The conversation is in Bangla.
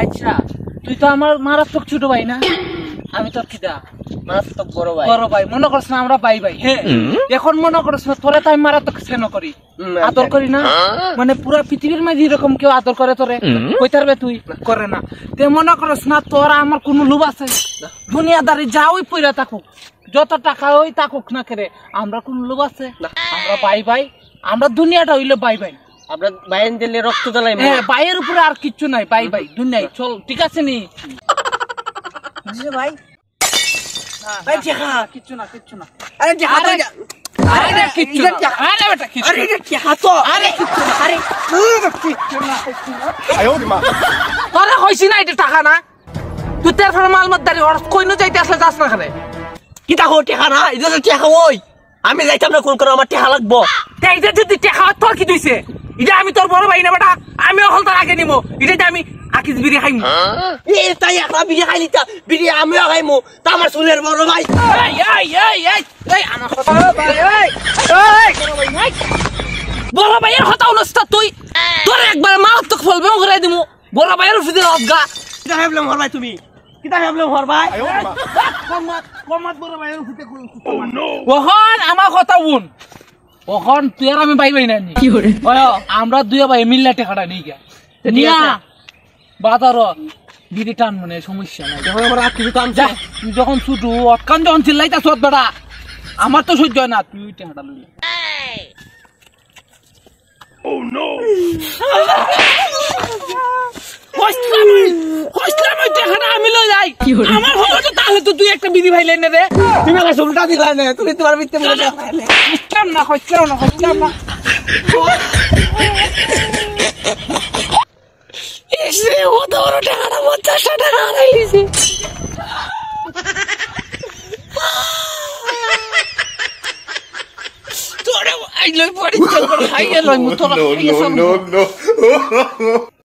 আচ্ছা তুই তো আমার মারাত্মক ছোট ভাই না, আমি তোর কিটা মারাত্মক বড় ভাই। বড় ভাই, মনে করছ না আমরা ভাই ভাই। হ্যাঁ এখন মনে করছ না তোরে তো আমি মারাত্মক স্নেহ করি, আদর করি না, মানে পুরা পৃথিবীর মাঝে এরকম কেউ আদর করে তোরে কইতারবে তুই করে না। তে মনে করছ না তোর আমার কোনো লোভ আছে? দুনিয়াদারি যা ওই পয়রা থাকুক, যত টাকা ওই থাকুক না করে, আমরা কোন লোভ আছে? আমরা ভাই ভাই, আমরা দুনিয়াটা হইলো ভাই ভাই। আমরা বাইন দিলে রক্ত জ্বালাই। হ্যাঁ ভাইয়ের উপরে আর কিচ্ছু নাই, ভাই ভাই দুনিয়ায় চল, ঠিক আছে নি ভাই ভাই দেখা কিচ্ছু না কিচ্ছু না। আরে দেখা তো আরে কিচ্ছু না, আরে বেটা কিচ্ছু আরে দেখা তো আরে কিচ্ছু না, আরে কিচ্ছু না। তোরা কইছি না এটা টাকা না, তুই তের ফের মাল মতদারি ওর কইনো যাইতে আসলে যাস না খানে কি টাকা টেকা না, এটা তো টেকা ওই আমি যাইতাম না, কোন করে আমার টেকা লাগবো। এইটা যদি টাকা তোর কি দিছে, এটা আমি তোর বড় ভাই না বেটা, আমি হল তোর আগে নিমো, এটা আমি আকিস বিড়ি খাইমু। এ তাই একটা বিড়ি খাইলি তা বিড়ি আমিও খাইমু, তা আমার চুলের বড় ভাই। এই এই এই এই এই আমার কথা ভাই, এই এই বড় ভাইয়ের কথা অনুষ্ঠা তুই তোর একবার মারাত্মক ফলবে ঘুরাই দিমু, বড় ভাইয়ের ফিদে অজ্ঞা। কিটা ভাবলাম হর ভাই, তুমি কিটা ভাবলাম হর ভাই। ওহন আমার কথা শুন, ওহন তুই আর আমি ভাই ভাই না নি, আমরা দুই ভাই মিল্লা টাকাটা নিয়ে গিয়া নিয়া বাজার বিড়ি টান, মানে সমস্যা নাই। যখন আমার আর কিছু কাম যা তুই যখন ছুটু অটকান যখন চিল্লাইতা সত বেটা, আমার তো সহ্য হয় না, তুই ওই টাকাটা লইলি। আমি লই যাই আমার হলো তো, তাহলে তো তুই একটা বিধি ভাই লেনে রে, তুমি আমার চুলটা দিলা না, তুমি তোমার মিথ্যে বলে হইতাম না হইতাম না হইতাম না। এসে ও তো বড় টাকাটা 50 টাকা হারাইছে। তোরে আই লই পড়ি চল করে খাইয়ে লই মু তোরা। no.